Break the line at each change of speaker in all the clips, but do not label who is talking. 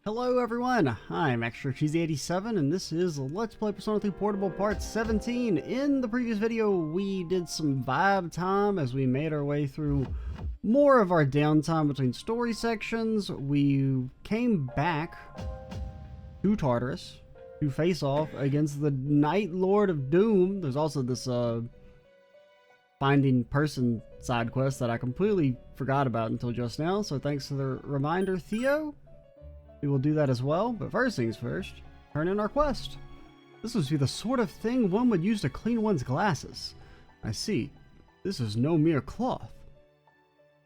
Hello everyone, I'm ExtraCheesy87 and this is Let's Play Persona 3 Portable Part 17. In the previous video we did some vibe time as we made our way through more of our downtime between story sections. We came back to Tartarus to face off against the Night Lord of Doom. There's also this finding person side quest that I completely forgot about until just now, so thanks for the reminder, Theo. We will do that as well, but first things first, turn in our quest. This would be the sort of thing one would use to clean one's glasses. I see. This is no mere cloth.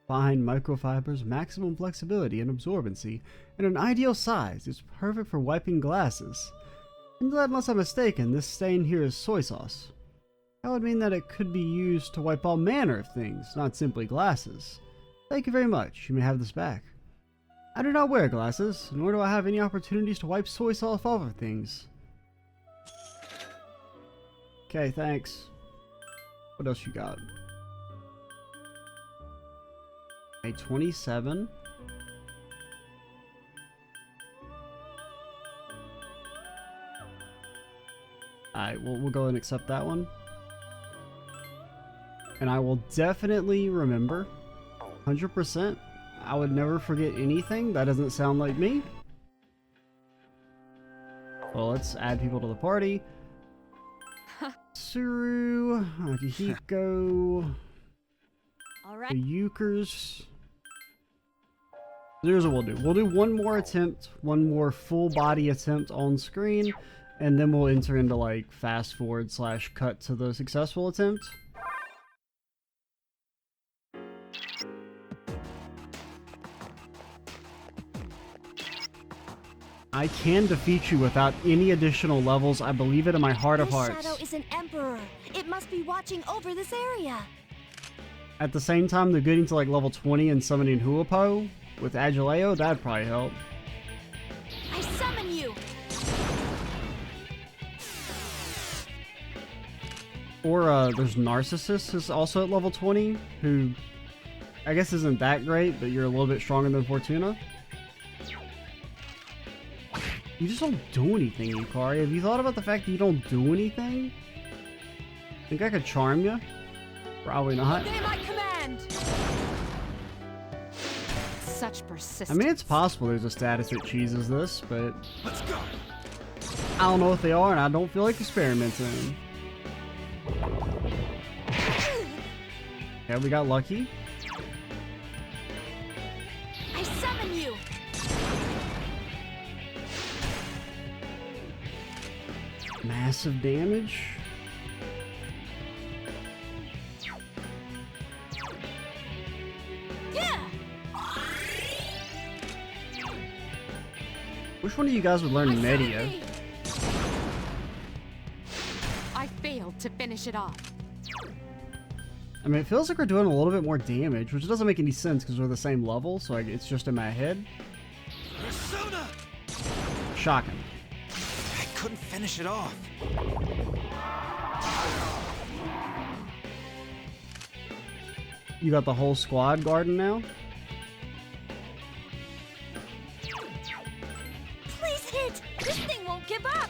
Fine microfibers, maximum flexibility and absorbency, and an ideal size. It's perfect for wiping glasses. Unless I'm mistaken, this stain here is soy sauce. That would mean that it could be used to wipe all manner of things, not simply glasses. Thank you very much. You may have this back. I do not wear glasses, nor do I have any opportunities to wipe soy sauce off of things. Okay, thanks. What else you got? A 27. Alright, we'll go and accept that one. And I will definitely remember, 100%. I would never forget anything. That doesn't sound like me. Well, let's add people to the party. Suru, Akihiko,
Alright.
the Euchers. Here's what we'll do. We'll do one more attempt, one more full body attempt on screen, and then we'll enter into like fast forward / cut to the successful attempt. I can defeat you without any additional levels. I believe it in my heart of hearts.
This shadow is an emperor. It must be watching over this area.
At the same time, they're getting to like level 20 and summoning Huapo with Agileo. That'd probably help.
I summon you.
Or there's Narcissus is also at level 20, who I guess isn't that great, but you're a little bit stronger than Fortuna. You just don't do anything, Yukari. Have you thought about the fact that you don't do anything? Think I could charm you? Probably not.
Obey my command. Such persistence.
I mean, it's possible there's a status that cheeses this, but
Let's go.
I don't know what they are, and I don't feel like experimenting. Yeah, we got lucky.
I summon you.
Massive damage.
Yeah.
Which one of you guys would learn Media?
I failed to finish it off.
I mean, it feels like we're doing a little bit more damage, which doesn't make any sense because we're the same level, so it's just in my head.
Persona!
Shocking.
I couldn't finish it off.
You got the whole squad guarding now?
Please hit. This thing won't give up.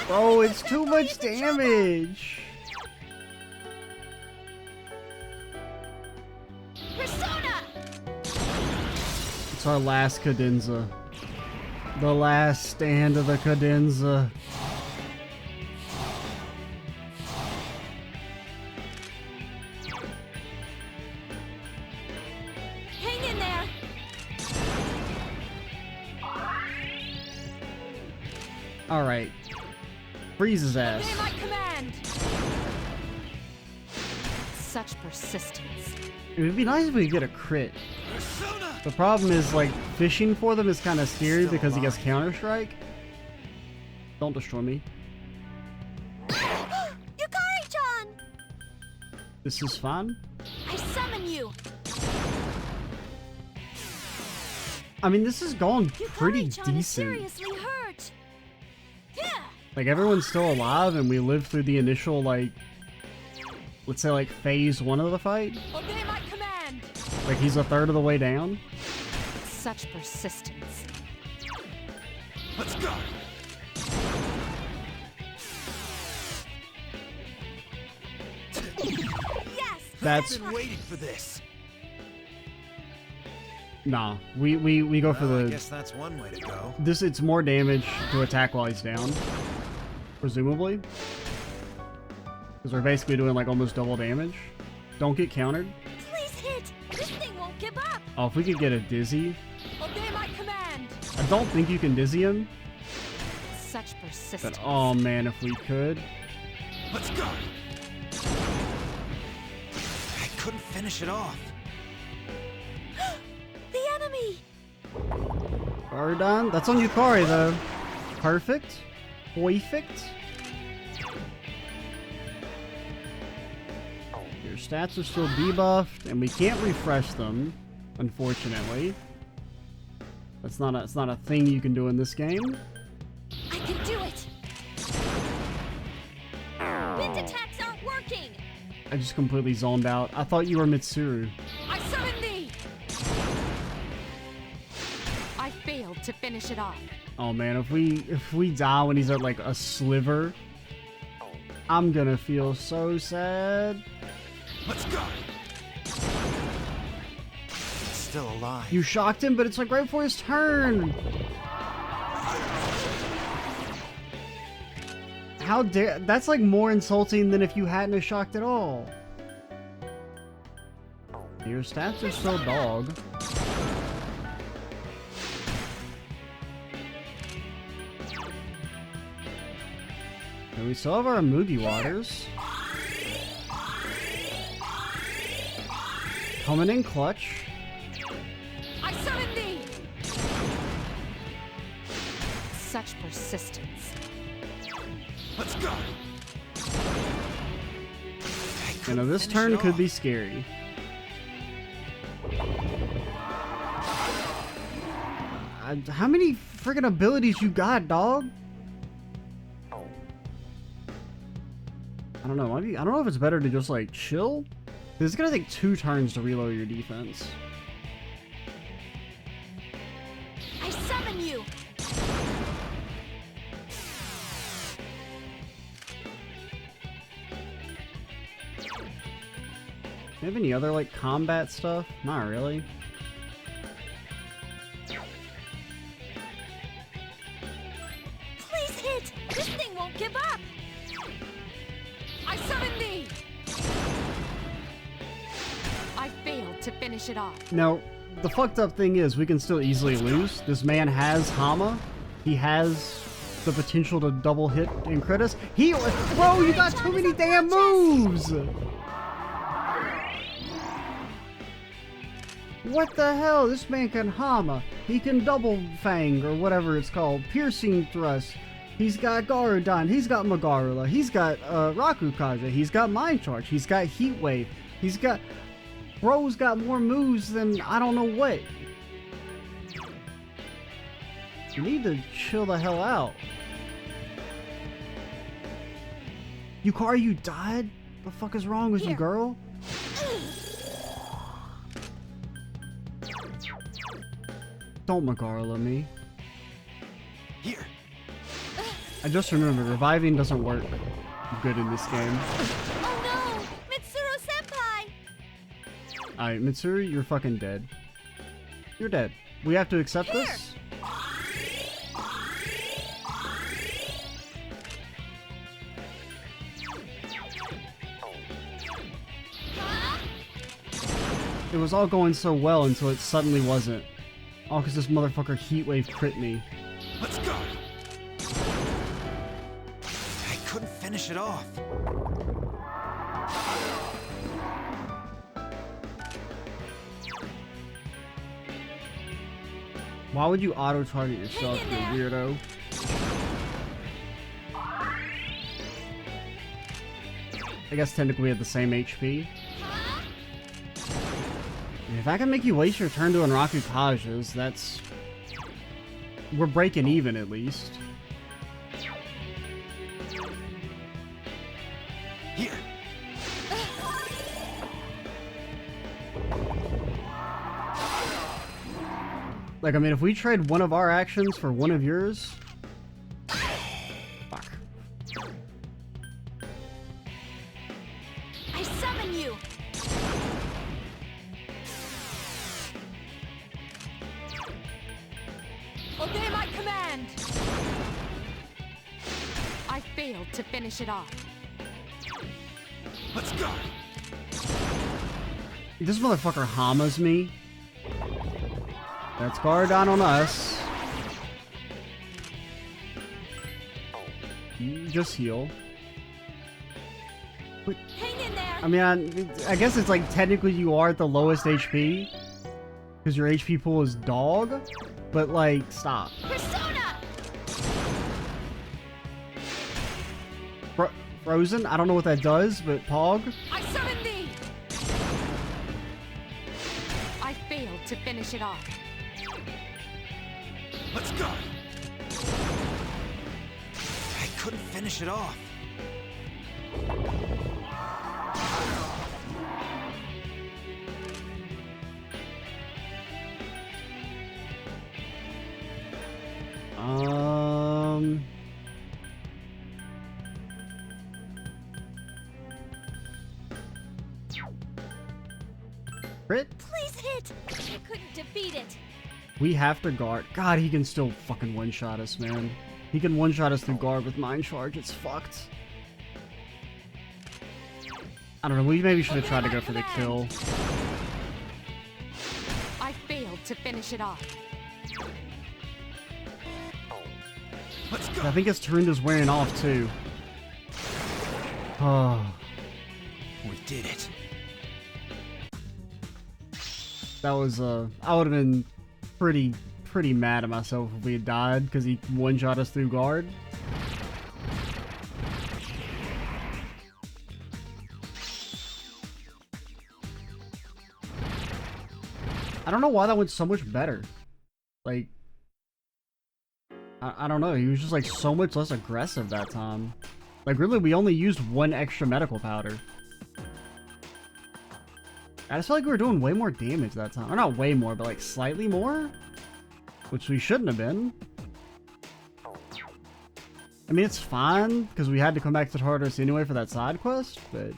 Bro, it's too much damage!
Persona.
It's our last cadenza. The last stand of the cadenza.
Hang in there.
Alright. Freeze his ass.
Obey my command. Such persistence.
It would be nice if we could get a crit.
Persona!
The problem is, like, fishing for them is kind of scary
Still
because he gets
alive.
Counter-Strike. Don't destroy me.
Yukari-chan.
This is fun.
I summon you.
I mean, this has gone pretty
Yukari-chan is
decent.
seriously hurt. Yeah.
Like, everyone's still alive, and we lived through the initial, like, let's say like phase 1 of the fight.
Obey my command.
Like he's a third of the way down.
Such persistence.
Let's go.
Yes.
That's
I've been waiting for this.
nah. We go for
Well, I
the
guess that's one way to go.
this. It's more damage to attack while he's down, presumably, because we're basically doing like almost double damage. Don't get countered.
Please hit. This thing won't give up.
Oh, if we could get a dizzy.
Obey my command.
I don't think you can dizzy him,
Such persistence.
but oh man, if we could.
Let's go. I couldn't finish it off.
The enemy.
Ardon, that's on Yukari though. Perfect. Perfect. Your stats are still debuffed, and we can't refresh them, unfortunately. It's not a thing you can do in this game.
I can do it. Wind attacks aren't working.
I just completely zoned out. I thought you were Mitsuru.
I summon thee. I failed to finish it off.
Oh man, if we die when he's at like a sliver, I'm gonna feel so sad.
Let's go. It's still alive.
You shocked him, but it's like right before his turn. How dare... That's like more insulting than if you hadn't have shocked at all. Your stats are still dog. And we still have our Mugi Waters. Coming in clutch.
I summon thee. Such persistence.
Let's go.
You know, this turn could be scary. How many friggin' abilities you got, dog? I don't know. I don't know if it's better to just like chill. It's gonna take 2 turns to reload your defense.
I summon you.
Do you have any other like combat stuff? Not really.
Please hit. This thing won't give up. I summon thee. I failed to finish it off.
Now, the fucked up thing is we can still easily lose. This man has Hama. He has the potential to double hit and crit us. Bro, you got too many damn moves! What the hell? This man can Hama. He can double fang or whatever it's called. Piercing thrust. He's got Garudon. He's got Magarula. He's got Rakukaja. He's got Mind Charge. He's got Heat Wave. He's got... Bro's got more moves than I don't know what. You need to chill the hell out. Yukari, you died? The fuck is wrong with you, girl? Don't Magarula me.
Here.
I just remembered, reviving doesn't work good in this game.
Oh no! Mitsuru-senpai!
Alright, Mitsuru, you're fucking dead. You're dead. We have to accept this? It was all going so well until it suddenly wasn't. All because this motherfucker Heat Wave crit me.
Let's go. I couldn't finish it off.
Why would you auto-target yourself, you weirdo? I guess technically we have the same HP. If I can make you waste your turn doing Rakukajas, that's... We're breaking even, at least.
Here.
Like, I mean, if we trade one of our actions for one of yours... Fuck.
I summon you. Obey my command. I failed to finish it off.
Let's go.
This motherfucker hamas me. That's guard down on us. You just heal.
Hang in there.
I mean, I guess it's like technically you are at the lowest HP because your HP pool is dog, but like, stop.
Persona.
Frozen? I don't know what that does, but Pog?
I summon thee. I failed to finish it off.
Let's go. I couldn't finish it off.
Crit?
Please hit. I couldn't defeat it.
We have to guard. God, he can still fucking one-shot us, man. He can one-shot us through guard with Mind Charge. It's fucked. I don't know. We maybe should have tried to go for the kill.
I failed to finish it off.
Let's go.
I think his turn is wearing off, too. Oh.
We did it.
That was, I would have been pretty mad at myself if we had died because he one-shot us through guard. I don't know why that went so much better. Like, I don't know. He was just like so much less aggressive that time. Like, really, we only used one extra medical powder. I just feel like we were doing way more damage that time. Or not way more, but like slightly more? Which we shouldn't have been. I mean, it's fine, because we had to come back to Tartarus anyway for that side quest, but...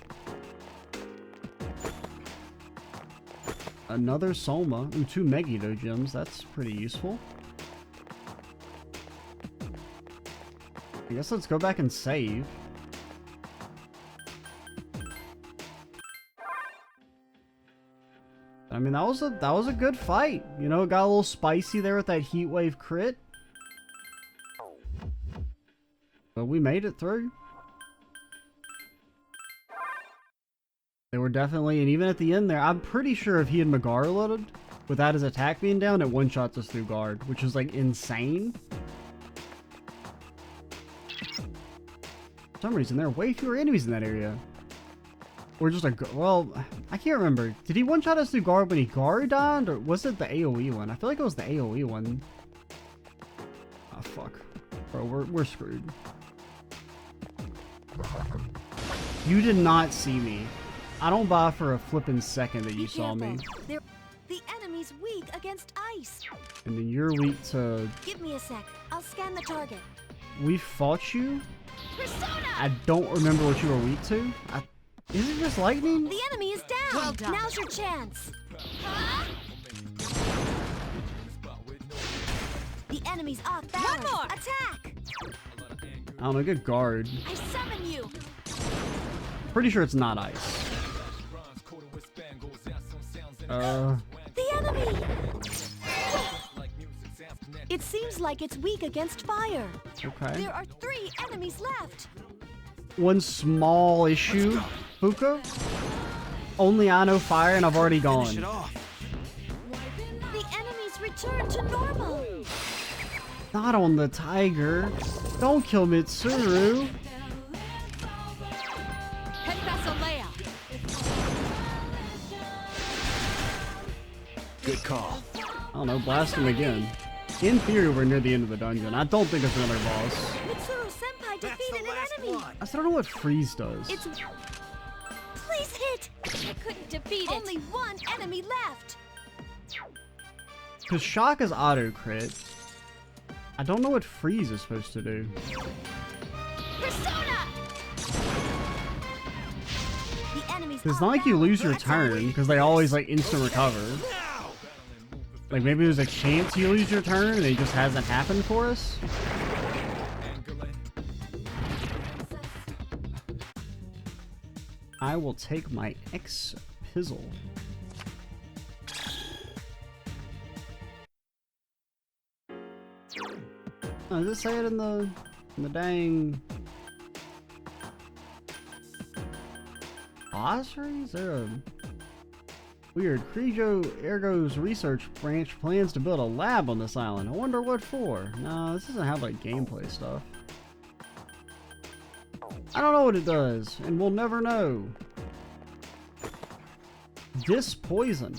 Another Soma. Ooh, 2 Megiddo gems. That's pretty useful. I guess let's go back and save. I mean, that was a good fight. You know, it got a little spicy there with that heat wave crit. But we made it through. They were definitely, and even at the end there, I'm pretty sure if he had Megara loaded, without his attack being down, it one-shots us through guard, which is like insane. For some reason, there are way fewer enemies in that area. Or just like, well, I can't remember. Did he one-shot us through guard when he guard died, or was it the AoE one? I feel like it was the AoE one. Oh, fuck. Bro, we're screwed. You did not see me. I don't buy for a flippin' second that you saw me.
The enemy's weak against ice.
And then you're weak to...
Give me a sec. I'll scan the target.
We fought you?
Persona!
I don't remember what you were weak to. Is it just lightning?
The enemy is down. Well done. Now's your chance. Huh? The enemy's off balance. One more. Attack.
I don't know, good guard.
I summon you.
Pretty sure it's not ice.
The enemy. It seems like it's weak against fire.
Okay.
There are 3 enemies left.
One small issue, Fuka. Only I know fire and I've already gone.
Finish it off.
The enemies return to normal.
Not on the tiger. Don't kill Mitsuru.
Good call.
I don't know, blast him again. In theory, we're near the end of the dungeon. I don't think it's another boss.
Mitsuru-senpai defeated an enemy.
I still don't know what freeze does.
Please hit. I couldn't defeat it. Only 1 enemy left.
Because shock is auto crit. I don't know what freeze is supposed to do.
Persona! The enemy's
It's not like you lose your turn, because they always like instant recover. Like maybe there's a chance you lose your turn and it just hasn't happened for us. I will take my X-Pizzle. Oh, does it say it in the dang glossary? Is there a weird Crejo Ergo's research branch plans to build a lab on this island? I wonder what for. No, this doesn't have like gameplay stuff. I don't know what it does, and we'll never know. Poison.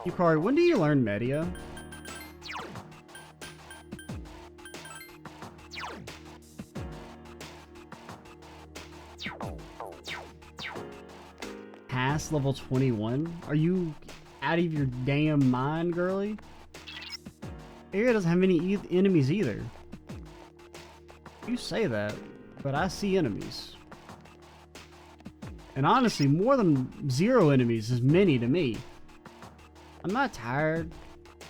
Yukari, when do you learn Media? Past level 21? Are you out of your damn mind, girly? Area doesn't have any enemies either. You say that, but I see enemies. And honestly, more than 0 enemies is many to me. I'm not tired.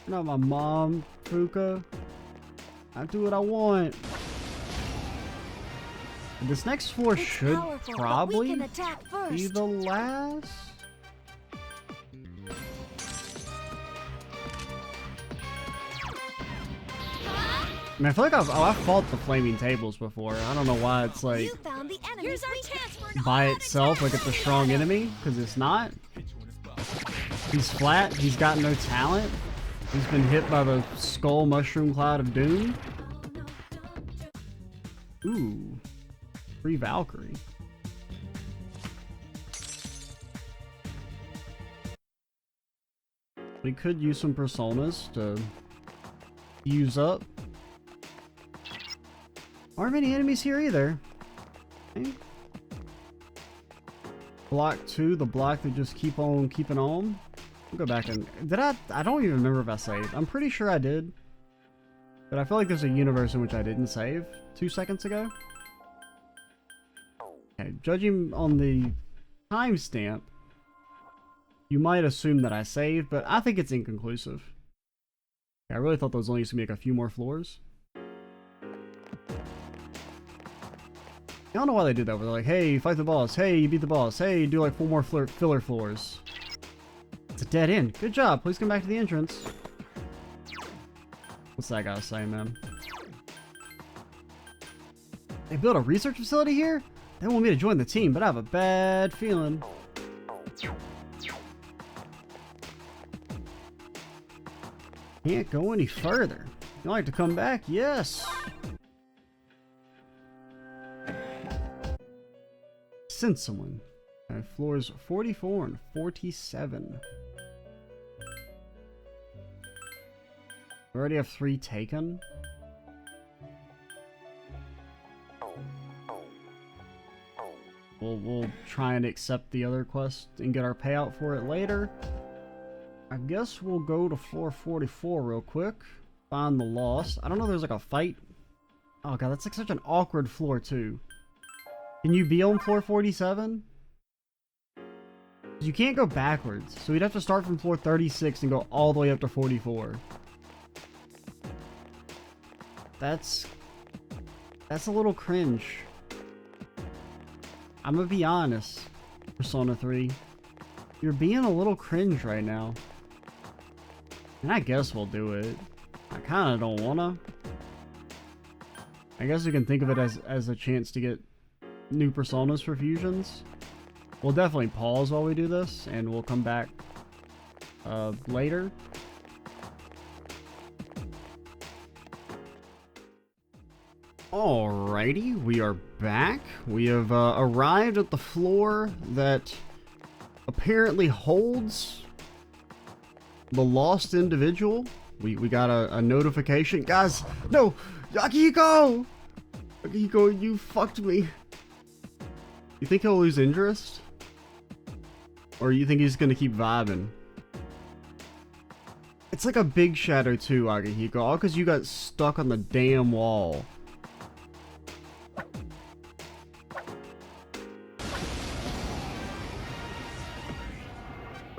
You're not my mom, Fuka. I do what I want. And this next floor should probably be the last. I mean, I feel like I've fought the flaming tables before. I don't know why it's like
Here's our chance for an
by
automatic
itself like it's a strong enemy, because it's not. He's flat, he's got no talent. He's been hit by the skull mushroom cloud of doom. Ooh. Free Valkyrie. We could use some personas to use up. Aren't many enemies here either. Okay. Block 2, the block that just keep on keeping on. I'll go back and did I don't even remember if I saved. I'm pretty sure I did. But I feel like there's a universe in which I didn't save 2 seconds ago. Okay, judging on the timestamp, you might assume that I saved, but I think it's inconclusive. Okay, I really thought there was only used to be like a few more floors. I don't know why they did that, where they're like, hey, you fight the boss, hey, you beat the boss, hey, you do like 4 more filler floors. It's a dead end. Good job, please come back to the entrance. What's that guy say, man? They built a research facility here? They want me to join the team, but I have a bad feeling. Can't go any further. You like to come back? Yes! Send someone. Floors 44 and 47. We already have 3 taken. We'll try and accept the other quest and get our payout for it later. I guess we'll go to floor 44 real quick. Find the lost. I don't know if there's like a fight. Oh god, that's like such an awkward floor too. Can you be on floor 47? You can't go backwards, so we'd have to start from floor 36 and go all the way up to 44. That's a little cringe. I'm gonna be honest, Persona 3. You're being a little cringe right now. And I guess we'll do it. I kinda don't wanna. I guess we can think of it as a chance to get new Personas for fusions. We'll definitely pause while we do this, and we'll come back later. Alrighty, we are back. We have arrived at the floor that apparently holds the lost individual. We got a notification. Guys, no! Akihiko! Akihiko, you fucked me. You think he'll lose interest? Or you think he's gonna keep vibing? It's like a big shadow too, Agahiko, all because you got stuck on the damn wall.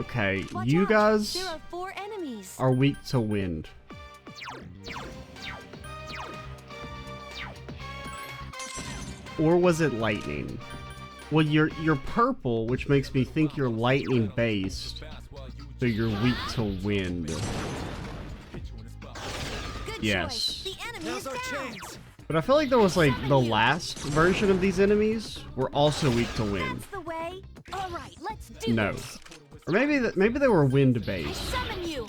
Okay,
Watch
you
out.
guys
There are 4 enemies.
are weak to wind. Or was it lightning? Well, you're purple, which makes me think you're lightning based, so you're weak to wind.
Good
Yes.
choice. The enemy
Now's
is
our
down.
chance.
But I feel like there was like the last version of these enemies were also weak to wind.
That's the way. All right, let's do
No.
this.
Or maybe they were wind
I
based.
summon you.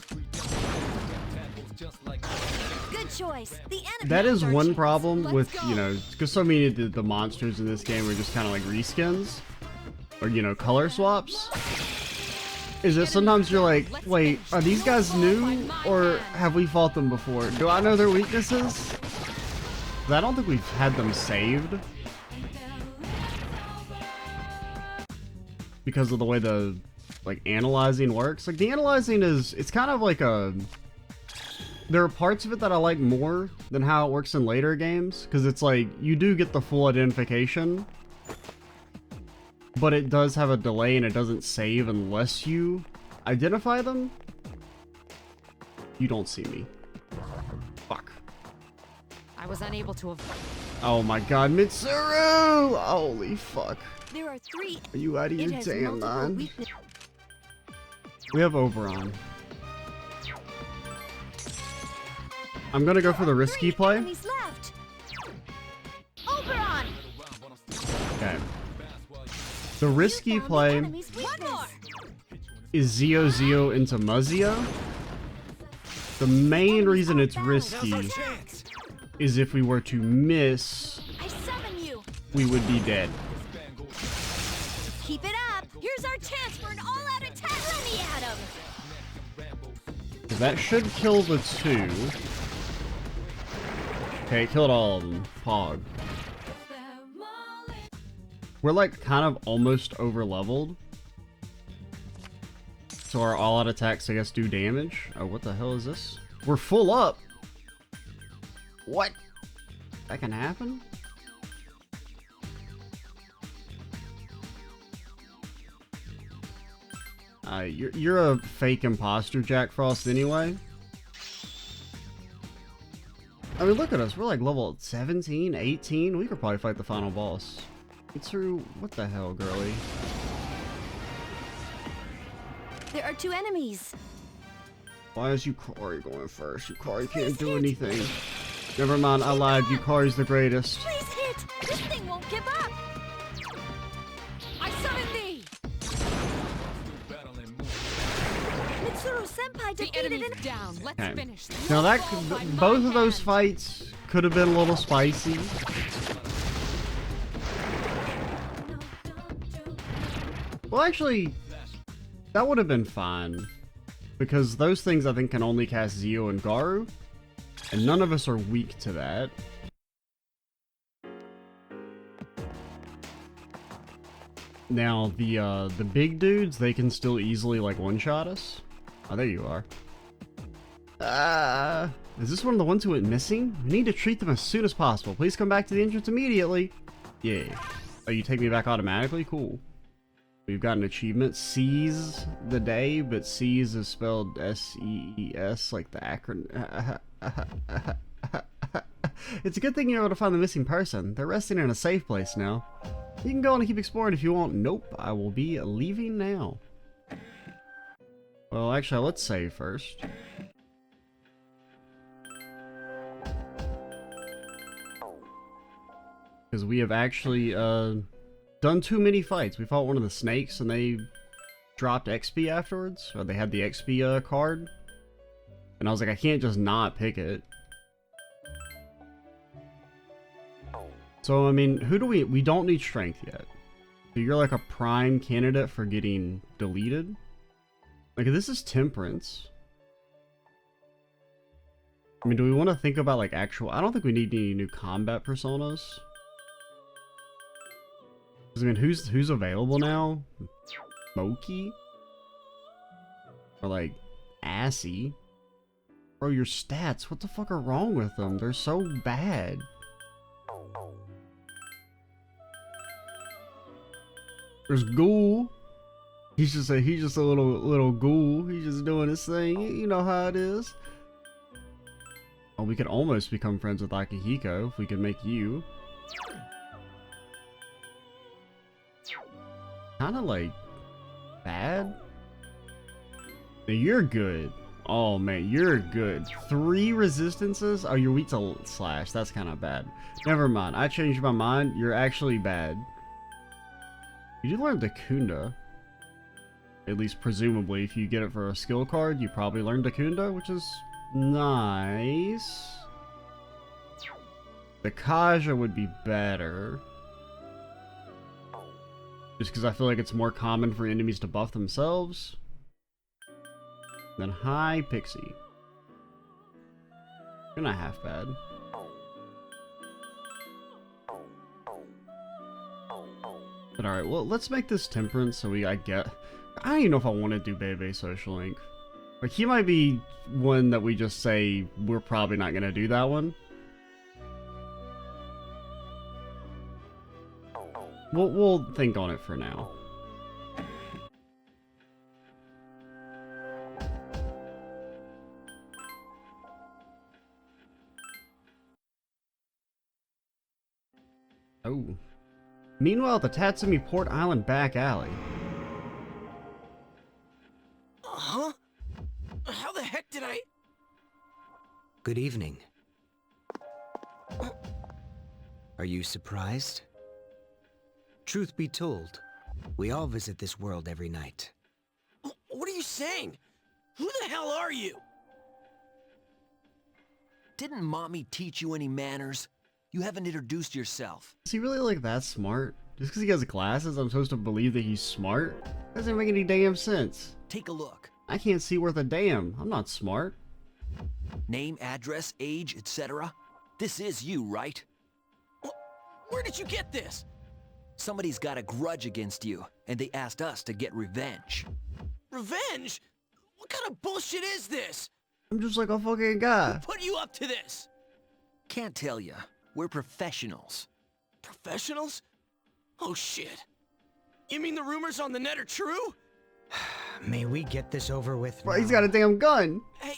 Good choice. The enemy.
That is
has our
one
chance.
problem
Let's
with,
go.
you know, because so many of the monsters in this game are just kind of like reskins. Or, you know, color swaps. Is that sometimes you're like, wait, are these guys new? Or have we fought them before? Do I know their weaknesses? 'Cause I don't think we've had them saved. Because of the way the, like, analyzing works. Like, the analyzing is, it's kind of like a... There are parts of it that I like more than how it works in later games. Because it's like, you do get the full identification. But it does have a delay and it doesn't save unless you identify them. You don't see me. Fuck.
I was unable to avoid.
Oh my god, Mitsuru! Holy fuck.
There are 3.
Are you out of your
It has
damn
multiple
mind?
weaknesses.
We have Oberon. I'm gonna go for the risky
3
play.
enemies left. Oberon.
Okay. The risky
You found the
play
enemy's weakness.
is Zio Zio into Muzio. The main reason it's
Now's
risky
our chance.
is if we were to miss,
I summon you.
we would be dead.
Keep it up. Here's our chance for an all-out attack. Let me at him.
That should kill the 2. Okay, it killed all of them. Pog. We're like kind of almost over leveled. So our all-out attacks, I guess, do damage. Oh, what the hell is this? We're full up! What? That can happen? You're a fake imposter, Jack Frost, anyway. I mean, look at us. We're like level 17, 18. We could probably fight the final boss. It's through... What the hell, girly?
There are 2 enemies.
Why is Yukari going first? Yukari can't do anything. Never mind, I lied. Yukari's the greatest.
Please hit. This thing won't give up. I summon thee. Mitsuru Senpai defeated an
down. Let's
Okay.
finish this.
Now that
All by
both
my
of those
hand.
fights could have been a little spicy. Well, actually, that would have been fine. Because those things, I think, can only cast Zio and Garu. And none of us are weak to that. Now, the big dudes, they can still easily, like, one-shot us. Oh, there you are. Is this one of the ones who went missing? We need to treat them as soon as possible. Please come back to the entrance immediately. Yeah. Oh, you take me back automatically? Cool. We've got an achievement. Seize the day, but seize is spelled S-E-E-S, like the acronym. It's a good thing you're able to find the missing person. They're resting in a safe place now. You can go on and keep exploring if you want. Nope, I will be leaving now. Well, actually, let's save first. Because we have actually done too many fights. We fought one of the snakes and they dropped XP afterwards. Or they had the XP card. And I was like, I can't just not pick it. So, I mean, who do we don't need strength yet. So you're like a prime candidate for getting deleted. Like, this is temperance. I mean, do we want to think about like actual... I don't think we need any new combat personas. 'Cause, I mean, who's available now? smoky or like assy. Bro, your stats, what the fuck are wrong with them? They're so bad. There's Ghoul. He's just a little ghoul. He's just doing his thing. You know how it is. Oh, we could almost become friends with Akihiko if we could make you. Kinda like bad. Now you're good. Oh man, you're good. 3 resistances? Oh, you're weak to slash. That's kind of bad. Never mind. I changed my mind. You're actually bad. You did learn Dakunda. At least presumably, if you get it for a skill card, you probably learned Dakunda, which is nice. The Kaja would be better. Just because I feel like it's more common for enemies to buff themselves. Then High Pixie. You're not half bad. But alright, well, let's make this Temperance so I don't even know if I want to do Bebe Social Link. Like, he might be one that we just say we're probably not going to do that one. We'll think on it for now. Oh. Meanwhile, at the Tatsumi Port Island back alley.
Huh? How the heck did I...
Good evening. Are you surprised? Truth be told, we all visit this world every night.
What are you saying? Who the hell are you? Didn't Mommy teach you any manners? You haven't introduced yourself.
Is he really like that smart? Just because he has glasses, I'm supposed to believe that he's smart? Doesn't make any damn sense.
Take a look.
I can't see worth a damn. I'm not smart.
Name, address, age, etc. This is you, right? Where did you get this? Somebody's got a grudge against you, and they asked us to get revenge. Revenge? What kind of bullshit is this?
I'm just like a fucking guy.
Who put you up to this? Can't tell ya. We're professionals. Professionals? Oh shit. You mean the rumors on the net are true?
May we get this over with
Bro,
now?
he's got a damn gun.
Hey,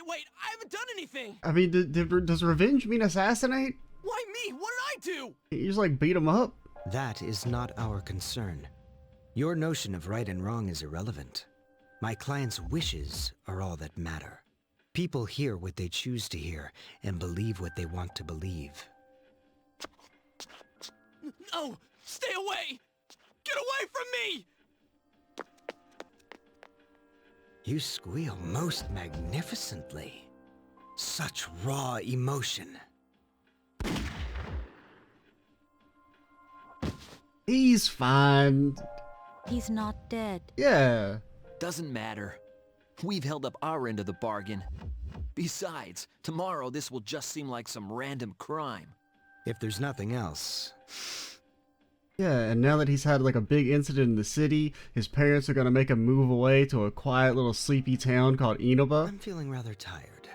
wait, I haven't done anything.
I mean, does revenge mean assassinate?
Why me? What did I do?
You just like beat him up?
That is not our concern. Your notion of right and wrong is irrelevant. My client's wishes are all that matter. People hear what they choose to hear and believe what they want to believe.
No! Stay away! Get away from me!
You squeal most magnificently. Such raw emotion.
He's fine.
He's not dead.
Yeah.
Doesn't matter. We've held up our end of the bargain. Besides, tomorrow this will just seem like some random crime.
If there's nothing else.
Yeah, and now that he's had like a big incident in the city, his parents are gonna make him move away to a quiet little sleepy town called Inaba.
I'm feeling rather tired.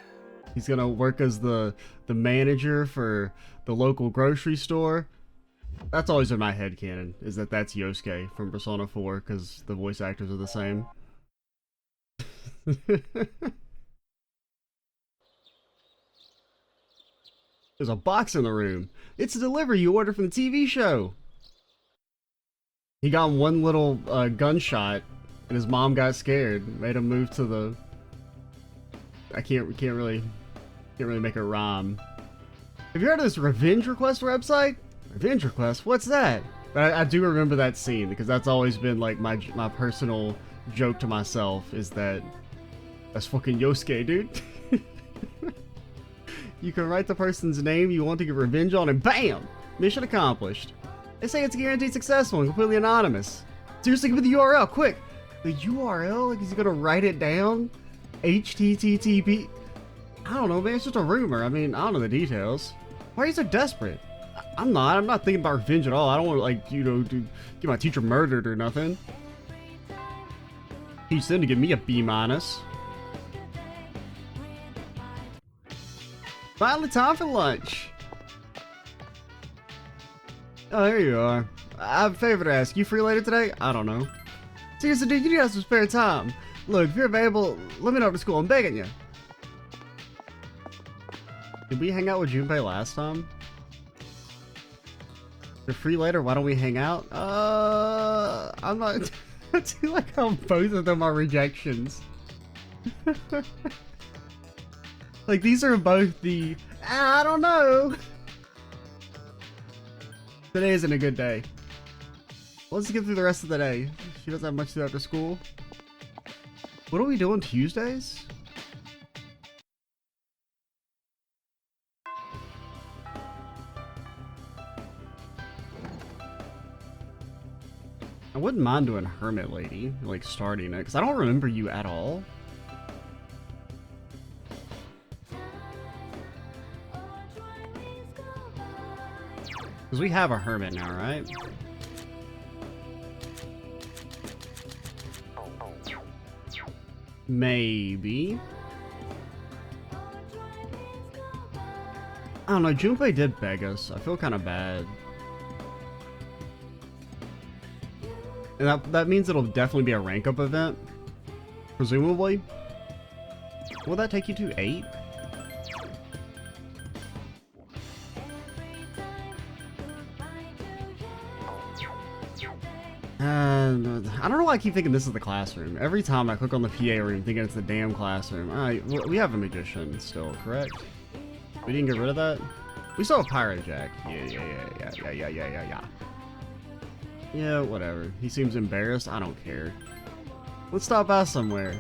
He's gonna work as the manager for the local grocery store. That's always in my head canon, is that that's Yosuke from Persona 4, because the voice actors are the same. There's a box in the room. It's a delivery you ordered from the TV show. He got one little gunshot, and his mom got scared. Made him move to the. I can't really make a rhyme. Have you heard of this revenge request website? Revenge request? What's that? But I do remember that scene because that's always been like my personal joke to myself is that that's fucking Yosuke, dude. You can write the person's name you want to get revenge on, and BAM! Mission accomplished. They say it's guaranteed successful and completely anonymous. Seriously, give me the URL, quick! The URL? Like, he's gonna write it down? HTTP? I don't know, man, it's just a rumor. I mean, I don't know the details. Why are you so desperate? I'm not thinking about revenge at all. I don't want to, like, you know, get my teacher murdered or nothing. Teach them to give me a B minus. Finally time for lunch. Oh, there you are. I have a favor to ask. You free later today? I don't know. Seriously, dude, you do have some spare time. Look, if you're available, let me know after school. I'm begging you. Did we hang out with Junpei last time? You're free later, why don't we hang out? I'm not... I do like how both of them are rejections. Like, these are both the... I don't know. Today isn't a good day. Let's get through the rest of the day. She doesn't have much to do after school. What do we do on Tuesdays? I wouldn't mind doing Hermit Lady, like starting it, because I don't remember you at all. Because we have a Hermit now, right? Maybe. I don't know, Junpei did beg us. I feel kind of bad. And that means it'll definitely be a rank up event. Presumably. Will that take you to 8? I don't know why I keep thinking this is the classroom. Every time I click on the PA room thinking it's the damn classroom. Alright, we have a magician still, correct? We didn't get rid of that? We saw a pirate jack. Yeah. Yeah, whatever. He seems embarrassed. I don't care. Let's stop by somewhere.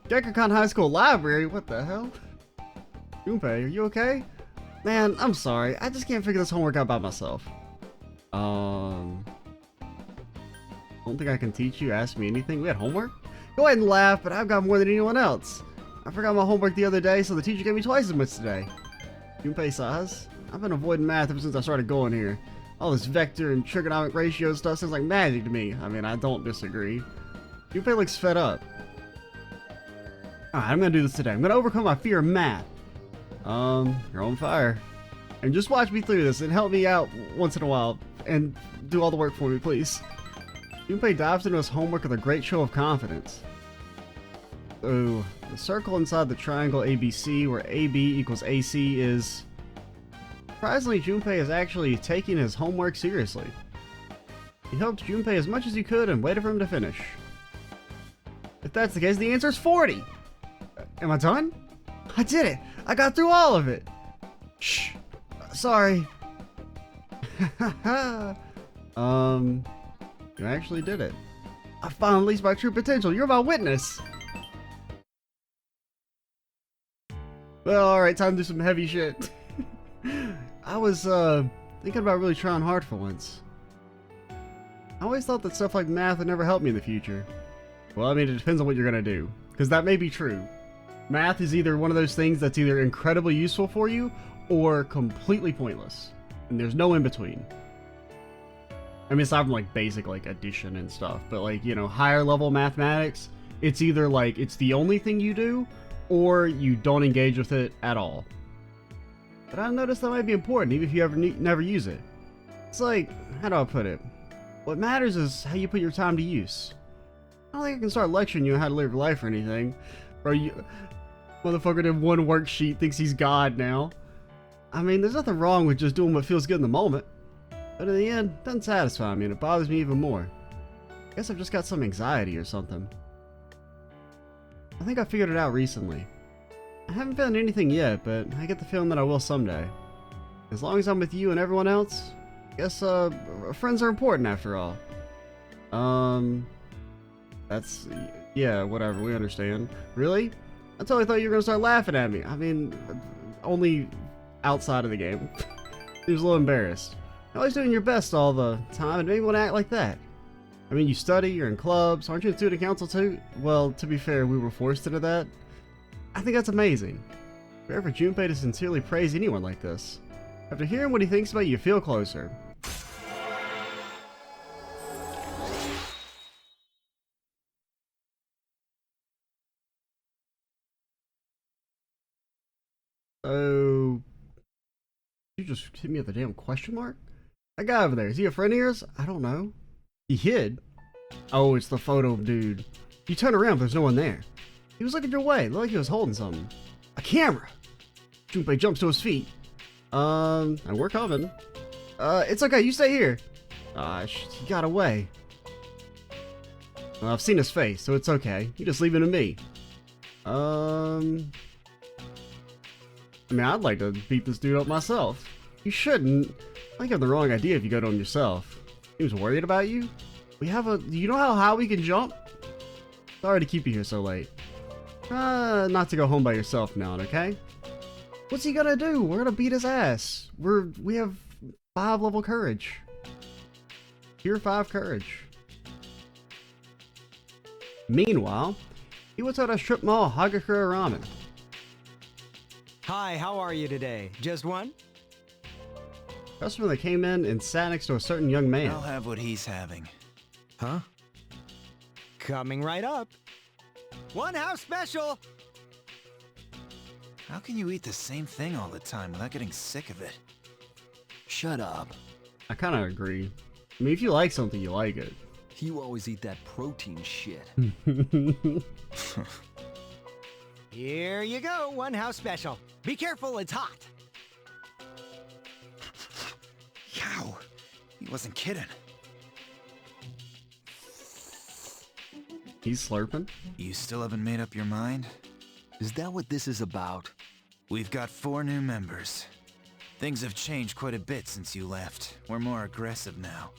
Gekakon High School Library? What the hell? Junpei, are you okay? Man, I'm sorry. I just can't figure this homework out by myself. Don't think I can teach you. Ask me anything. We had homework? Go ahead and laugh, but I've got more than anyone else. I forgot my homework the other day, so the teacher gave me twice as much today. Junpei says, I've been avoiding math ever since I started going here. All this vector and trigonomic ratio stuff sounds like magic to me. I mean, I don't disagree. Junpei looks fed up. Alright, I'm gonna do this today. I'm gonna overcome my fear of math. You're on fire. And just watch me through this and help me out once in a while. And do all the work for me, please. Junpei dives into his homework with a great show of confidence. So, the circle inside the triangle ABC, where AB equals AC, is... Surprisingly, Junpei is actually taking his homework seriously. He helped Junpei as much as he could and waited for him to finish. If that's the case, the answer is 40! Am I done? I did it! I got through all of it! Shh! Sorry. You actually did it. I finally unleashed my true potential. You're my witness. Well, alright, time to do some heavy shit. I was, thinking about really trying hard for once. I always thought that stuff like math would never help me in the future. Well, I mean, it depends on what you're gonna do. Because that may be true. Math is either one of those things that's either incredibly useful for you, or completely pointless. And there's no in between. I mean, aside from like basic like addition and stuff, but like, you know, higher level mathematics, it's either like it's the only thing you do, or you don't engage with it at all. But I noticed that might be important, even if you never use it. It's like, how do I put it? What matters is how you put your time to use. I don't think I can start lecturing you on how to live your life or anything. Bro, you... Motherfucker did one worksheet, thinks he's God now. I mean, there's nothing wrong with just doing what feels good in the moment. But in the end, it doesn't satisfy me and it bothers me even more. I guess I've just got some anxiety or something. I think I figured it out recently. I haven't found anything yet, but I get the feeling that I will someday. As long as I'm with you and everyone else, I guess, friends are important after all. That's... yeah, whatever, we understand. Really? I totally thought you were gonna start laughing at me. I mean, only outside of the game. He was a little embarrassed. You're always doing your best all the time, and maybe want to act like that. I mean, you study, you're in clubs, aren't you in student council too? Well, to be fair, we were forced into that. I think that's amazing. Rare for Junpei to sincerely praise anyone like this. After hearing what he thinks about you, you feel closer. So, you just hit me with a damn question mark? That guy over there, is he a friend of yours? I don't know. He hid. Oh, it's the photo dude. You turn around, but there's no one there. He was looking your way. Looked like he was holding something. A camera. Junpei jumps to his feet. And we're coming. It's okay. You stay here. He got away. I've seen his face, so it's okay. You just leave it to me. I mean, I'd like to beat this dude up myself. You shouldn't. I think you have the wrong idea if you go to him yourself. He was worried about you? Do you know how high we can jump? Sorry to keep you here so late. Not to go home by yourself now, okay? What's he gonna do? We're gonna beat his ass. We have 5 level courage. Tier 5 courage. Meanwhile, he was at a strip mall, Hagakura Ramen.
Hi, how are you today? Just one?
Customer that came in and sat next to a certain young man.
I'll have what he's having.
Huh? Coming right up. One house special!
How can you eat the same thing all the time without getting sick of it?
Shut up.
I kind of agree. I mean, if you like something, you like it.
You always eat that protein shit.
Here you go, one house special. Be careful, it's hot.
Yow! He wasn't kidding.
He's slurping.
You still haven't made up your mind?
Is that what this is about?
We've got 4 new members. Things have changed quite a bit since you left. We're more aggressive now.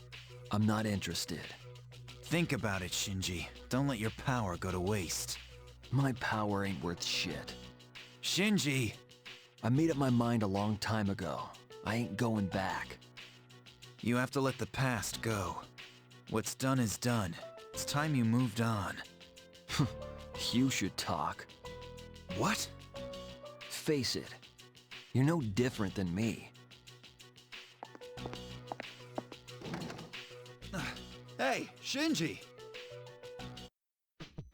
I'm not interested.
Think about it, Shinji. Don't let your power go to waste.
My power ain't worth shit.
Shinji!
I made up my mind a long time ago. I ain't going back.
You have to let the past go. What's done is done. It's time you moved on.
You should talk.
What?
Face it. You're no different than me.
Hey, Shinji!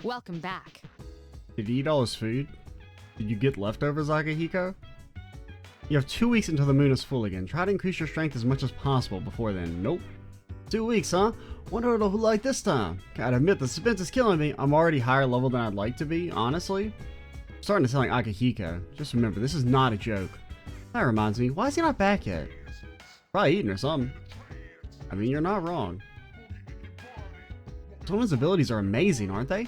Welcome back.
Did he eat all his food? Did you get leftovers, Akihiko? You have 2 weeks until the moon is full again. Try to increase your strength as much as possible before then. Nope. 2 weeks, huh? Wonder what it'll look like this time. Gotta admit, the suspense is killing me. I'm already higher level than I'd like to be, honestly. I'm starting to sound like Akihiko. Just remember, this is not a joke. That reminds me, why is he not back yet? Probably eating or something. I mean, you're not wrong. Someone's abilities are amazing, aren't they?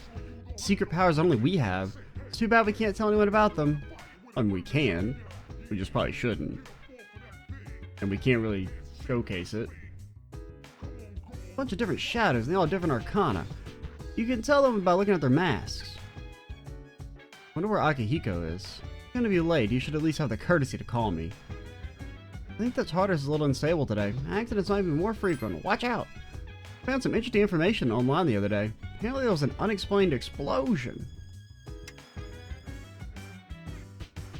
Secret powers only we have. It's too bad we can't tell anyone about them. I mean, we can. We just probably shouldn't. And we can't really showcase it. A bunch of different shadows, and they all have different arcana. You can tell them by looking at their masks. Wonder where Akihiko is. It's gonna be late. You should at least have the courtesy to call me. I think that Tartarus is a little unstable today. Accidents might be more frequent. Watch out! Found some interesting information online the other day. Apparently there was an unexplained explosion.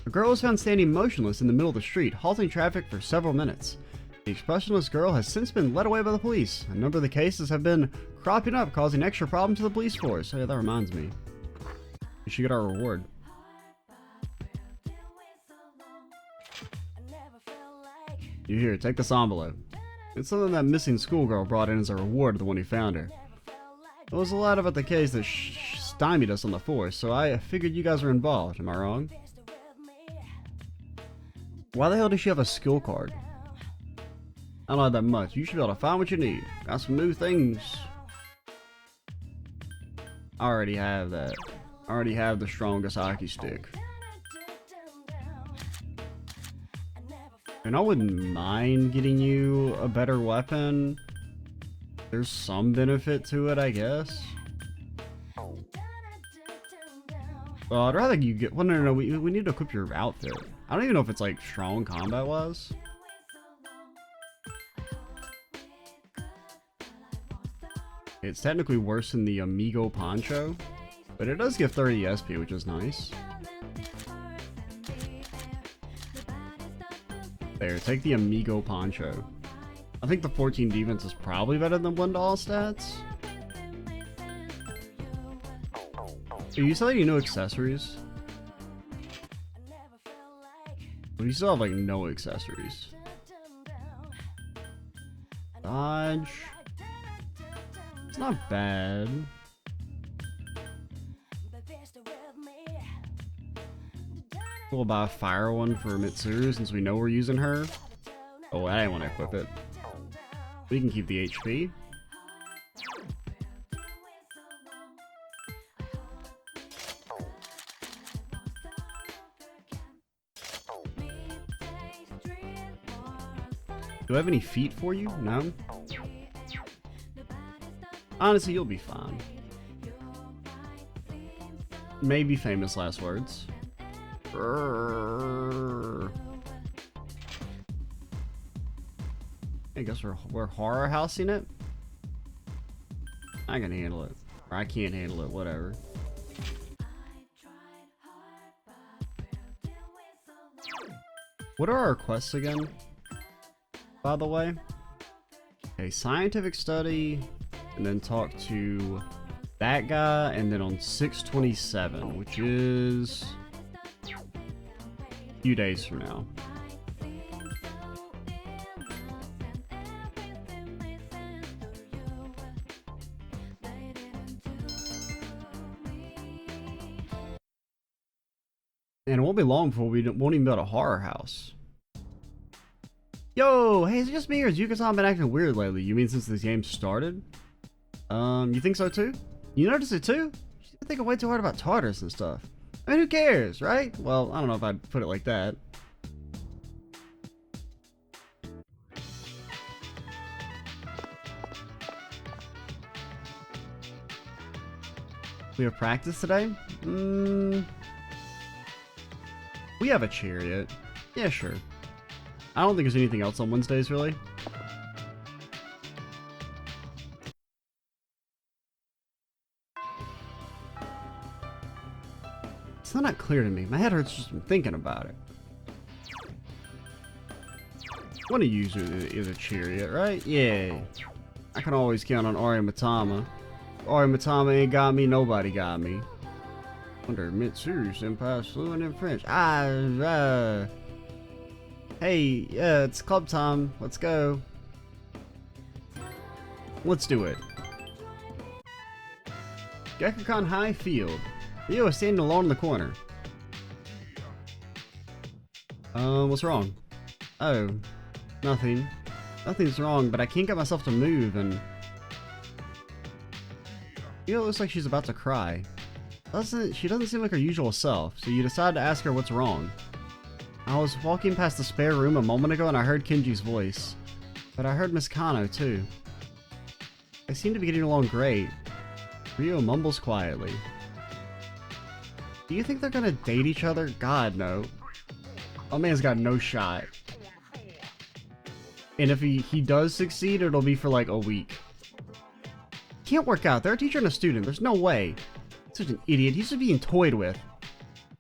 A girl was found standing motionless in the middle of the street, halting traffic for several minutes. The expressionless girl has since been led away by the police. A number of the cases have been cropping up, causing extra problems to the police force. Hey, that reminds me. We should get our reward. You here, take this envelope. It's something that missing schoolgirl brought in as a reward to the one who found her. There was a lot about the case that stymied us on the force, so I figured you guys were involved. Am I wrong? Why the hell does she have a skill card? I don't have that much. You should be able to find what you need. Got some new things. I already have that. I already have the strongest hockey stick. And I wouldn't mind getting you a better weapon. There's some benefit to it, I guess. Well, I'd rather you get... Well, no, we need to equip your outfit. I don't even know if it's, like, strong combat-wise. It's technically worse than the Amigo Poncho, but it does give 30 SP, which is nice. There, take the Amigo Poncho. I think the 14 defense is probably better than Wendell stats. Are you selling any new accessories? We still have like no accessories. Dodge. It's not bad. We'll buy a fire one for Mitsuru since we know we're using her. Oh, I didn't want to equip it. We can keep the HP. Do I have any feet for you? No? Honestly, you'll be fine. Maybe famous last words. I guess we're horror housing it. I can handle it. Or I can't handle it, whatever. What are our quests again? By the way? Okay, scientific study, and then talk to that guy, and then on 6/27, which is a few days from now. And it won't be long before we won't even build a horror house. Yo, hey, is it just me or has Yuka-san been acting weird lately? You mean since this game started? You think so too? You notice it too? She's thinking way too hard about Tartarus and stuff. I mean, who cares, right? Well, I don't know if I'd put it like that. We have practice today? We have a chariot. Yeah, sure. I don't think there's anything else on Wednesdays, really. It's still not clear to me. My head hurts just from thinking about it. One of you is a chariot, right? Yeah. I can always count on Ari Matama. If Ari Matama ain't got me, nobody got me. Wonder Mitsuru Senpai's fluent in French. Hey, yeah, it's club time. Let's go. Let's do it. Gekkan High Field. Rio is standing alone in the corner. What's wrong? Oh, nothing. Nothing's wrong, but I can't get myself to move, and it looks like she's about to cry. She doesn't seem like her usual self, so you decide to ask her what's wrong. I was walking past the spare room a moment ago and I heard Kenji's voice. But I heard Miss Kano too. They seem to be getting along great. Rio mumbles quietly. Do you think they're gonna date each other? God, no. Oh man's got no shot. And if he does succeed, it'll be for like a week. Can't work out. They're a teacher and a student. There's no way. Such an idiot. He's just being toyed with.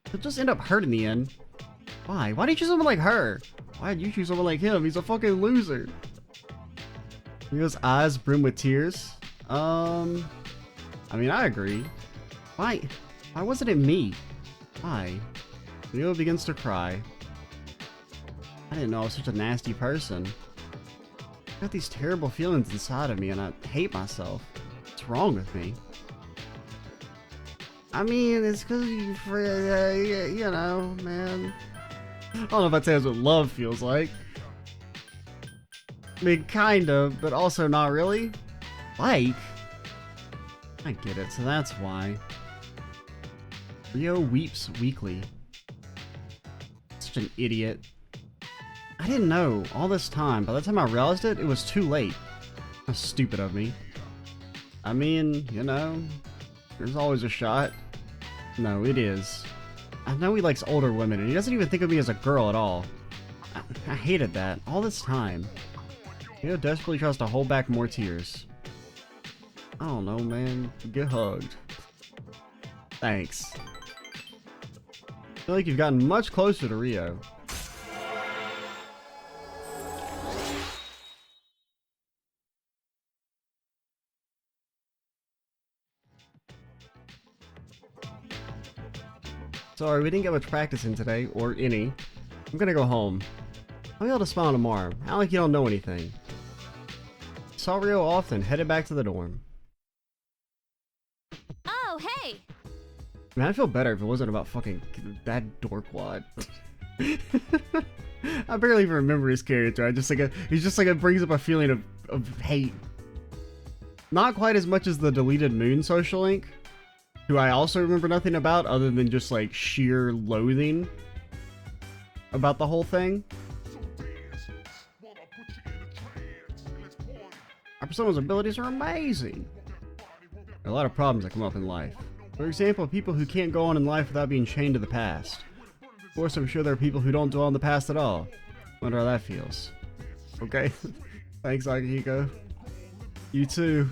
He'll just end up hurt in the end. Why? Why did you choose someone like her? Why did you choose someone like him? He's a fucking loser. Rio's eyes brim with tears. I mean, I agree. Why? Why wasn't it me? Why? Rio begins to cry. I didn't know I was such a nasty person. I got these terrible feelings inside of me and I hate myself. What's wrong with me? I mean, it's because you know, man. I don't know if I'd say that's what love feels like. I mean, kind of, but also not really. Like? I get it, so that's why. Rio weeps weakly. Such an idiot. I didn't know all this time. By the time I realized it, it was too late. How stupid of me. I mean, you know, there's always a shot. No, it is. I know he likes older women, and he doesn't even think of me as a girl at all. I hated that all this time. Rio desperately tries to hold back more tears. I don't know, man. Get hugged. Thanks. I feel like you've gotten much closer to Rio. Sorry, we didn't get much practice in today, or any. I'm gonna go home. I'll be able to smile tomorrow. Not like you don't know anything. Saw Rio often, headed back to the dorm.
Oh, hey!
Man, I'd feel better if it wasn't about fucking that dorkwad. I barely even remember his character. He's just like it brings up a feeling of hate. Not quite as much as the deleted Moon social link, who I also remember nothing about other than just like sheer loathing about the whole thing. Our persona's abilities are amazing. There are a lot of problems that come up in life. For example, people who can't go on in life without being chained to the past. Of course, I'm sure there are people who don't dwell on the past at all. Wonder how that feels. Okay. Thanks, Akihiko. You too.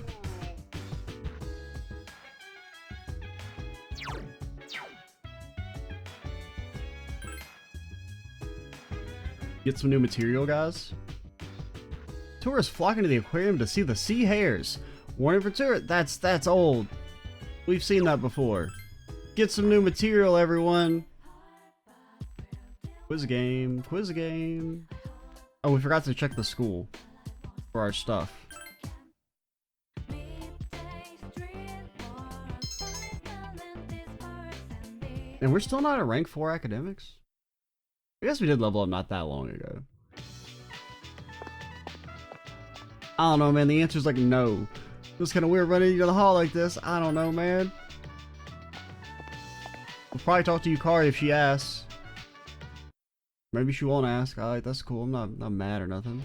Get some new material, guys. Tourists flocking to the aquarium to see the sea hares. Warning for tourists. That's old. We've seen that before. Get some new material, everyone. Quiz game. Quiz game. Oh, we forgot to check the school for our stuff. And we're still not at rank 4 academics? I guess we did level up not that long ago. I don't know, man. The answer's like no. It's kind of weird running into the hall like this. I don't know, man. We'll probably talk to Yukari if she asks. Maybe she won't ask. Alright, that's cool. I'm not mad or nothing.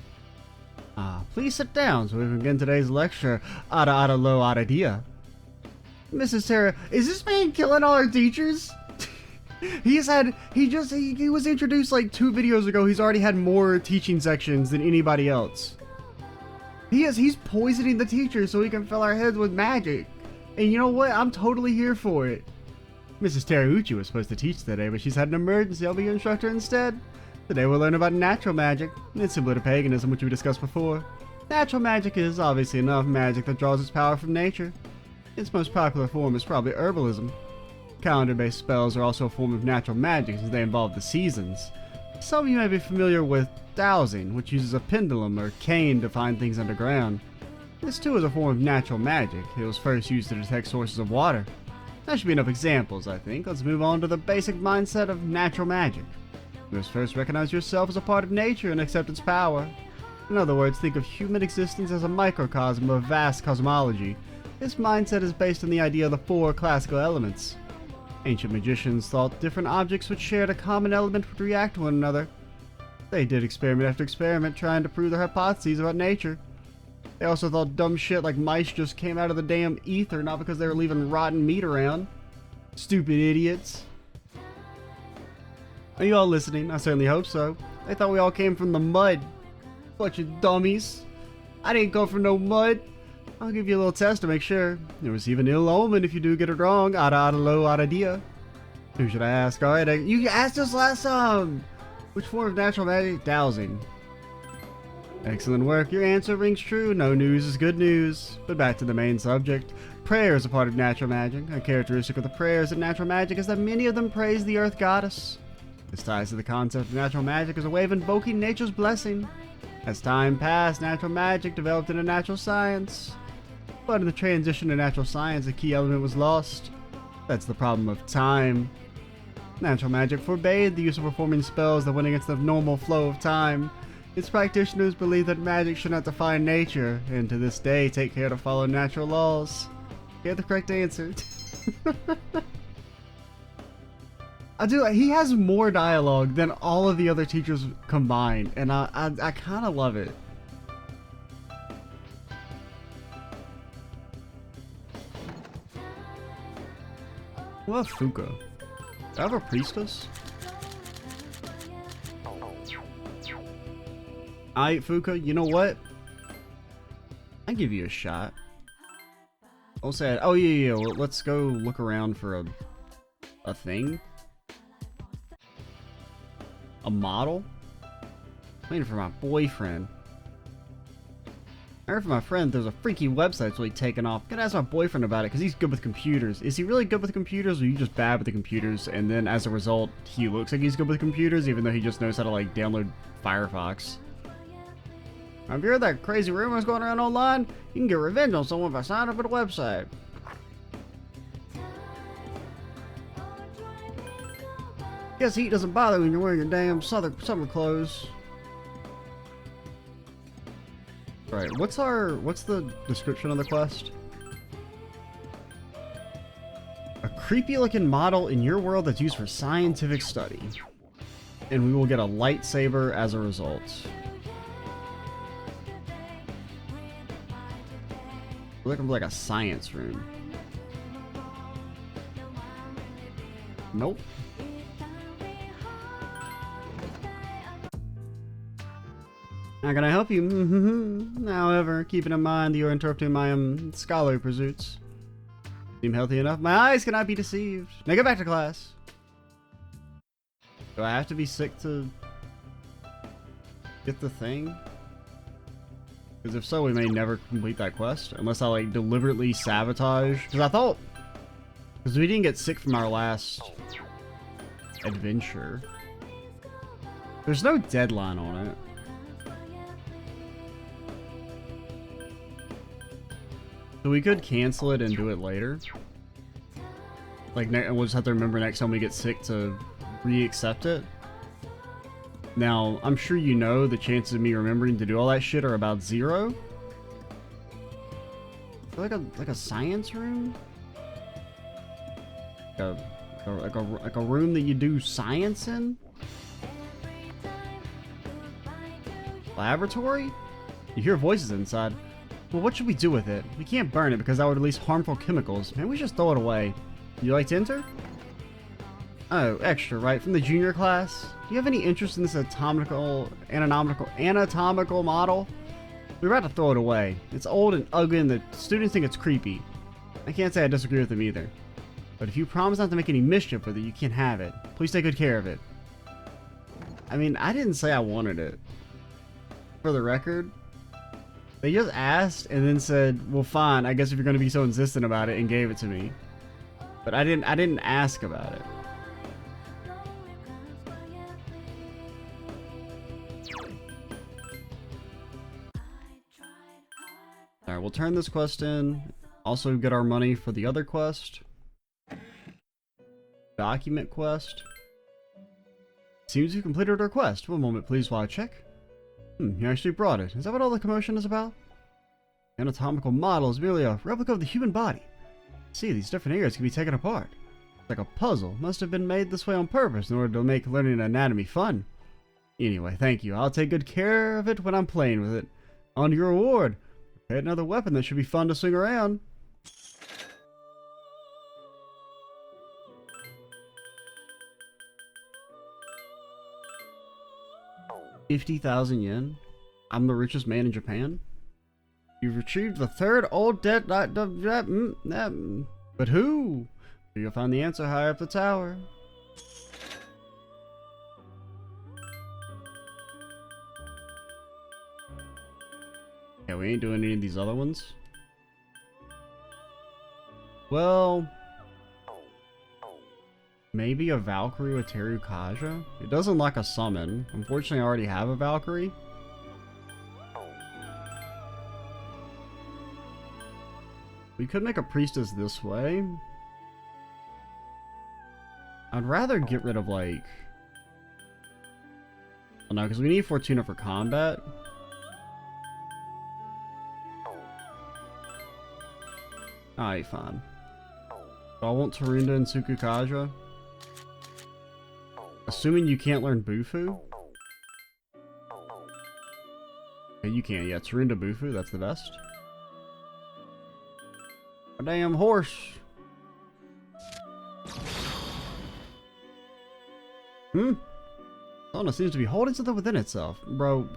Please sit down so we can begin today's lecture. Ada lo ada dia. Mrs. Terra, is this man killing all our teachers? He was introduced like 2 videos ago. He's already had more teaching sections than anybody else. He's poisoning the teachers so he can fill our heads with magic. And you know what? I'm totally here for it. Mrs. Terauchi was supposed to teach today, but she's had an emergency. I'll be your instructor instead. Today we'll learn about natural magic. It's similar to paganism, which we discussed before. Natural magic is, obviously enough, magic that draws its power from nature. Its most popular form is probably herbalism. Calendar-based spells are also a form of natural magic since they involve the seasons. Some of you may be familiar with dowsing, which uses a pendulum or cane to find things underground. This too is a form of natural magic. It was first used to detect sources of water. That should be enough examples, I think. Let's move on to the basic mindset of natural magic. You must first recognize yourself as a part of nature and accept its power. In other words, think of human existence as a microcosm of vast cosmology. This mindset is based on the idea of the 4 classical elements. Ancient magicians thought different objects which shared a common element would react to one another. They did experiment after experiment trying to prove their hypotheses about nature. They also thought dumb shit like mice just came out of the damn ether, not because they were leaving rotten meat around. Stupid idiots. Are you all listening? I certainly hope so. They thought we all came from the mud. Bunch of dummies. I didn't come from no mud. I'll give you a little test to make sure. You'll receive an ill omen if you do get it wrong. Ada lo ada dia. Who should I ask? Alright, you asked us last time. Which form of natural magic? Dowsing. Excellent work. Your answer rings true. No news is good news. But back to the main subject. Prayer is a part of natural magic. A characteristic of the prayers in natural magic is that many of them praise the earth goddess. This ties to the concept of natural magic as a way of invoking nature's blessing. As time passed, natural magic developed into natural science. But in the transition to natural science, a key element was lost. That's the problem of time. Natural magic forbade the use of performing spells that went against the normal flow of time. Its practitioners believed that magic should not define nature, and to this day take care to follow natural laws. You have the correct answer. He has more dialogue than all of the other teachers combined, and I kind of love it. What Fuka? Do I have a priestess? Alright, Fuka, you know what? I give you a shot. I'll say, oh yeah, well, let's go look around for a thing. A model? I'm waiting for my boyfriend. I heard from my friend there's a freaky website that's really taken off. I'm gonna ask my boyfriend about it because he's good with computers. Is he really good with computers, or are you just bad with the computers, and then as a result, he looks like he's good with computers even though he just knows how to like download Firefox? Have you heard that crazy rumors going around online? You can get revenge on someone by signing up at a website. Guess heat doesn't bother when you're wearing your damn summer clothes. Right, what's the description of the quest? A creepy looking model in your world that's used for scientific study. And we will get a lightsaber as a result. We're looking for like a science room. Nope. How can I help you? However, keeping in mind that you're interrupting my scholarly pursuits. Seem healthy enough? My eyes cannot be deceived. Now get back to class. Do I have to be sick to get the thing? Because if so, we may never complete that quest unless I like deliberately sabotage. Because we didn't get sick from our last adventure. There's no deadline on it. So we could cancel it and do it later. Like, we'll just have to remember next time we get sick to re-accept it. Now, I'm sure you know the chances of me remembering to do all that shit are about 0. Like a science room? Like a room that you do science in? Laboratory? You hear voices inside. Well, what should we do with it? We can't burn it because that would release harmful chemicals. Maybe we just throw it away. You like to enter? Oh, extra, right? From the junior class? Do you have any interest in this anatomical model? We're about to throw it away. It's old and ugly and the students think it's creepy. I can't say I disagree with them either. But if you promise not to make any mischief with it, you can have it. Please take good care of it. I mean, I didn't say I wanted it. For the record, they just asked and then said, well, fine, I guess if you're going to be so insistent about it, and gave it to me. But I didn't ask about it. Alright, we'll turn this quest in. Also get our money for the other quest. Document quest. Seems you completed our quest. One moment please while I check. You actually brought it. Is that what all the commotion is about? The anatomical model is merely a replica of the human body. See, these different areas can be taken apart. It's like a puzzle. Must have been made this way on purpose in order to make learning anatomy fun. Anyway, thank you. I'll take good care of it when I'm playing with it. On to your reward. Prepare another weapon that should be fun to swing around. $50,000 yen? I'm the richest man in Japan? You've retrieved the third old debt. But who? You'll find the answer high up the tower. Yeah, we ain't doing any of these other ones. Well, maybe a Valkyrie with Terukaja? It doesn't like a summon. Unfortunately, I already have a Valkyrie. We could make a priestess this way. I'd rather get rid of, like... Oh no, because we need Fortuna for combat. Alright, fine. So I want Tarunda and Tsukukaja. Assuming you can't learn Bufu. Okay, you can, yeah. Tarunda Bufu, that's the best. A damn horse. Sona seems to be holding something within itself. Bro,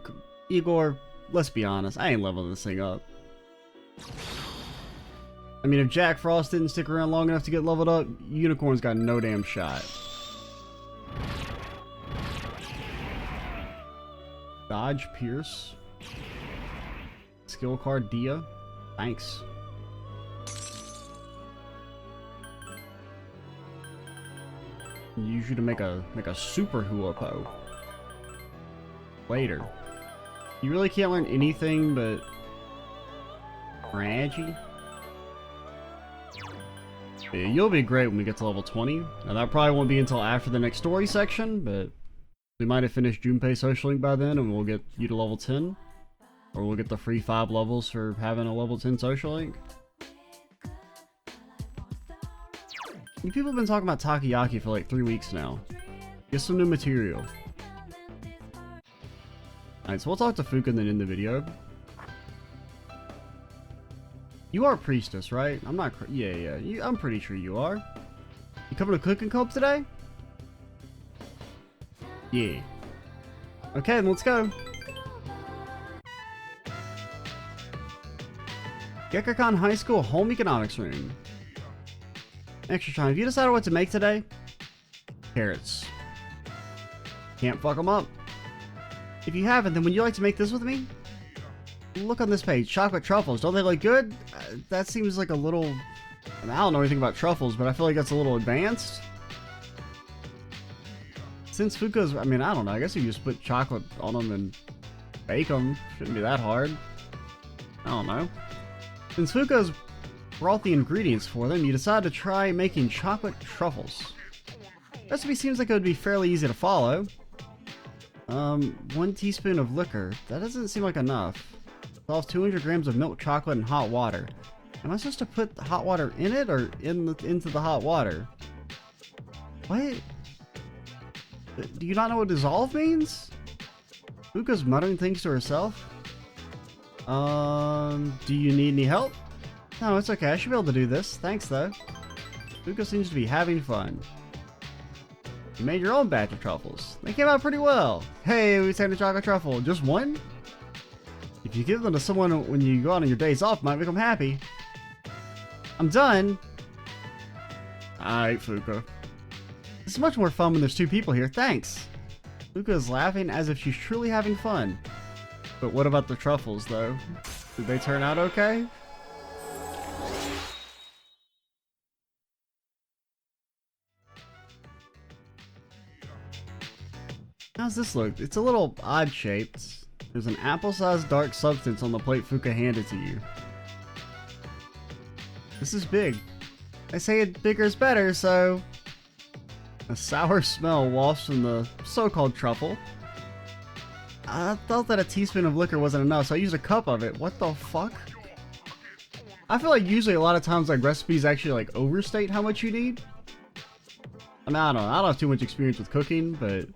Igor, let's be honest. I ain't leveling this thing up. I mean, if Jack Frost didn't stick around long enough to get leveled up, Unicorn's got no damn shot. Dodge Pierce. Skill card Dia. Thanks. Use you to make a super Huapo. Later. You really can't learn anything but Ragi. Yeah, you'll be great when we get to level 20. Now that probably won't be until after the next story section, but we might have finished Junpei Social Link by then and we'll get you to level 10. Or we'll get the free 5 levels for having a level 10 Social Link. You people have been talking about Takoyaki for like 3 weeks now. Get some new material. Alright, so we'll talk to Fuka and then end the video. You are Priestess, right? I'm not. Yeah. I'm pretty sure you are. You coming to Cooking Club today? Yeah. Okay, then let's go. Gekkakan High School Home Economics Room. Extra time. Have you decided what to make today? Carrots. Can't fuck them up. If you haven't, then would you like to make this with me? Look on this page. Chocolate truffles. Don't they look good? That seems like a little... I mean, I don't know anything about truffles, but I feel like that's a little advanced. Since Fuka's... I mean, I don't know. I guess you just put chocolate on them and bake them. Shouldn't be that hard. I don't know. Since Fuka's brought the ingredients for them, you decide to try making chocolate truffles. Recipe seems like it would be fairly easy to follow. 1 teaspoon of liquor. That doesn't seem like enough. Dissolve 200 grams of milk chocolate in hot water. Am I supposed to put the hot water in it or into the hot water? What? Do you not know what dissolve means? Fuka's muttering things to herself. Do you need any help? No, it's okay. I should be able to do this. Thanks, though. Fuka seems to be having fun. You made your own batch of truffles. They came out pretty well. Hey, we found a chocolate truffle. Just one? If you give them to someone when you go out on your days off, it might make them happy. I'm done. Alright, Fuka. This is much more fun when there's 2 people here. Thanks. Fuka is laughing as if she's truly having fun. But what about the truffles, though? Did they turn out okay? How's this look? It's a little odd shaped. There's an apple-sized dark substance on the plate Fuka handed to you. This is big. They say it bigger is better, so... A sour smell wafts from the so-called truffle. I thought that a teaspoon of liquor wasn't enough, so I used a cup of it. What the fuck? I feel like usually a lot of times like recipes actually like overstate how much you need. I mean, I don't know. I don't have too much experience with cooking, but...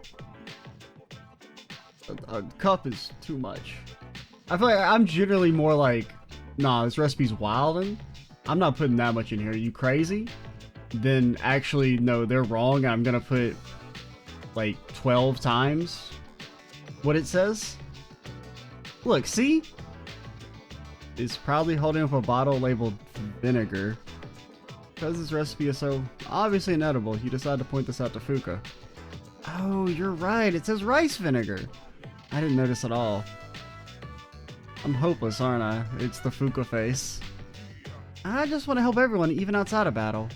A cup is too much. I feel like I'm generally more like, nah, this recipe's wildin'. I'm not putting that much in here. Are you crazy? Then actually, no, they're wrong. I'm gonna put like 12 times what it says. Look, see? It's probably holding up a bottle labeled vinegar. Because this recipe is so obviously inedible, you decide to point this out to Fuka. Oh, you're right. It says rice vinegar. I didn't notice at all. I'm hopeless, aren't I? It's the Fuka face. I just want to help everyone, even outside of battle.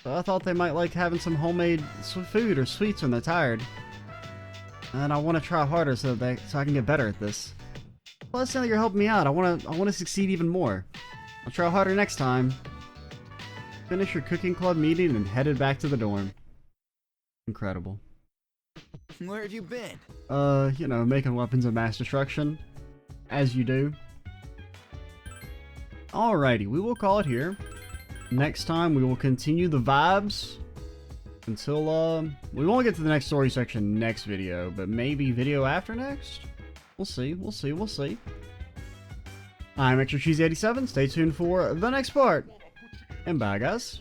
So I thought they might like having some homemade food or sweets when they're tired. And I want to try harder so I can get better at this. Plus, now that you're helping me out, I want to succeed even more. I'll try harder next time. Finish your cooking club meeting and headed back to the dorm. Incredible.
Where have you been?
You know, making weapons of mass destruction. As you do. Alrighty, we will call it here. Next time, we will continue the vibes. Until, we won't get to the next story section next video, but maybe video after next? We'll see, we'll see, we'll see. I'm Extra Cheesy 87. Stay tuned for the next part. And bye, guys.